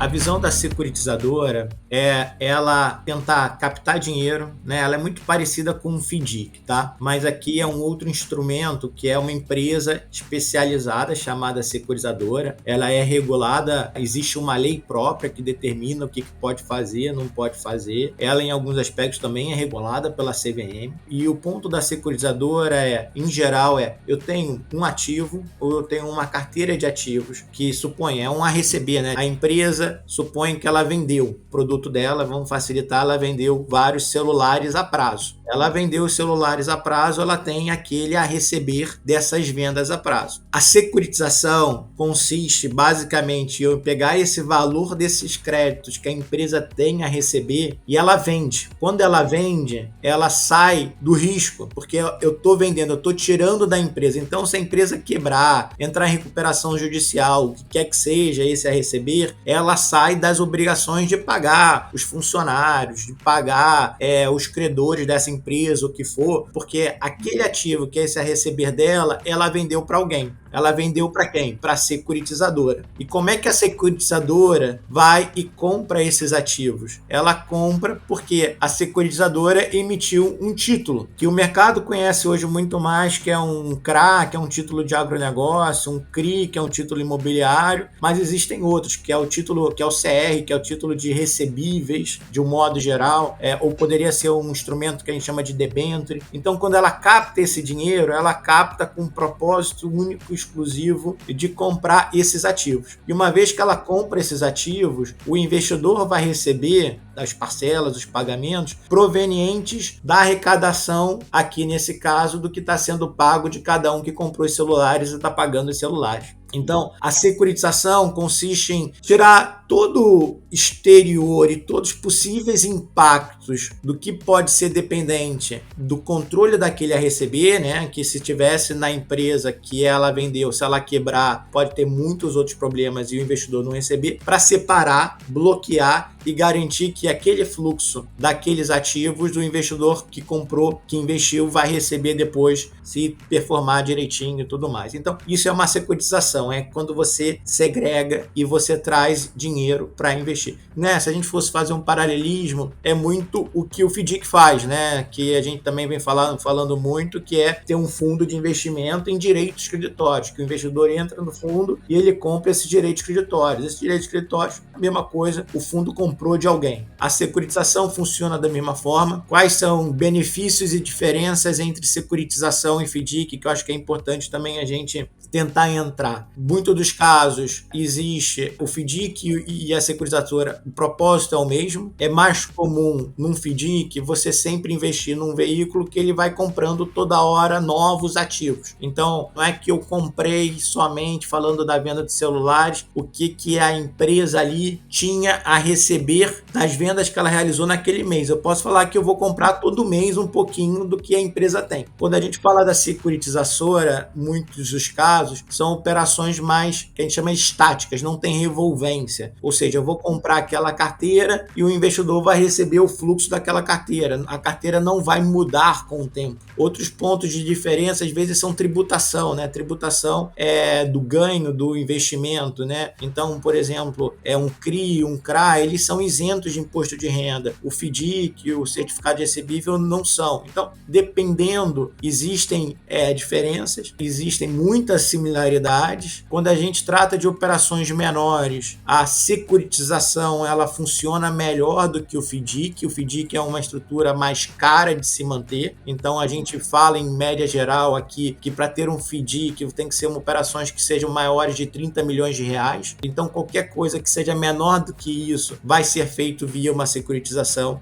A visão da securitizadora é ela tentar captar dinheiro, né? Ela é muito parecida com um FDIC, tá? Mas aqui é um outro instrumento que é uma empresa especializada chamada securitizadora. Ela é regulada, existe uma lei própria que determina o que pode fazer, não pode fazer. Ela, em alguns aspectos, também é regulada pela CVM. E o ponto da securitizadora em geral, eu tenho um ativo ou eu tenho uma carteira de ativos que supõe, é um a receber, né? A empresa supõe que ela vendeu o produto dela, vamos facilitar, ela vendeu vários celulares a prazo. Ela vendeu os celulares a prazo, ela tem aquele a receber dessas vendas a prazo. A securitização consiste basicamente em eu pegar esse valor desses créditos que a empresa tem a receber e ela vende. Quando ela vende, ela sai do risco, porque eu estou vendendo, eu estou tirando da empresa. Então, se a empresa quebrar, entrar em recuperação judicial, o que quer que seja esse a receber, ela sai das obrigações de pagar os funcionários, de pagar os credores dessa empresa, o que for, porque aquele ativo que é esse a receber dela, ela vendeu para alguém. Ela vendeu para quem? Para a securitizadora. E como é que a securitizadora vai e compra esses ativos? Ela compra porque a securitizadora emitiu um título, que o mercado conhece hoje muito mais, que é um CRA, que é um título de agronegócio, um CRI, que é um título imobiliário, mas existem outros, que é o título, que é o CR, que é o título de recebíveis, de um modo geral, ou poderia ser um instrumento que a gente chama de debênture. Então, quando ela capta esse dinheiro, ela capta com um propósito único, exclusivo de comprar esses ativos. E uma vez que ela compra esses ativos, o investidor vai receber as parcelas, os pagamentos provenientes da arrecadação, aqui nesse caso, do que está sendo pago de cada um que comprou os celulares e está pagando os celulares. Então, a securitização consiste em tirar todo o exterior e todos os possíveis impactos do que pode ser dependente do controle daquele a receber, né? Que se tivesse na empresa que ela vendeu, se ela quebrar, pode ter muitos outros problemas e o investidor não receber, para separar, bloquear e garantir que aquele fluxo daqueles ativos, o investidor que comprou, que investiu, vai receber depois, se performar direitinho e tudo mais. Então, isso é uma securitização, é quando você segrega e você traz dinheiro para investir. Né? Se a gente fosse fazer um paralelismo, é muito o que o FDIC faz, né? Que a gente também vem falando muito, que é ter um fundo de investimento em direitos creditórios, que o investidor entra no fundo e ele compra esses direitos creditórios. Esses direitos creditórios, a mesma coisa, o fundo comprou de alguém. A securitização funciona da mesma forma. Quais são benefícios e diferenças entre securitização e FDIC, que eu acho que é importante também a gente tentar entrar. Muitos dos casos existe o FDIC e a securitizadora, o propósito é o mesmo. É mais comum num FDIC você sempre investir num veículo que ele vai comprando toda hora novos ativos. Então, não é que eu comprei somente, falando da venda de celulares, o que a empresa ali tinha a receber das vendas que ela realizou naquele mês. Eu posso falar que eu vou comprar todo mês um pouquinho do que a empresa tem. Quando a gente fala da securitizadora, muitos dos casos são operações mais, que a gente chama de estáticas, não tem revolvência. Ou seja, eu vou comprar aquela carteira e o investidor vai receber o fluxo daquela carteira. A carteira não vai mudar com o tempo. Outros pontos de diferença, às vezes, são tributação, né? Tributação é do ganho do investimento, né? Então, por exemplo, um CRI, um CRA, eles são isentos de imposto de renda. O FDIC, o certificado de recebível não são. Então, dependendo, existem diferenças, existem muitas similaridades. Quando a gente trata de operações menores, a securitização ela funciona melhor do que o FDIC. O FDIC é uma estrutura mais cara de se manter, então a gente fala em média geral aqui que para ter um FDIC tem que ser operações que sejam maiores de 30 milhões de reais. Então qualquer coisa que seja menor do que isso vai ser feito via uma securitização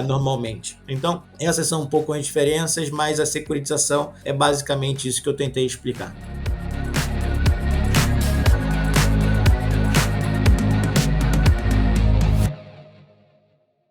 normalmente. Então essas são um pouco as diferenças, mas a securitização é basicamente isso que eu tentei explicar.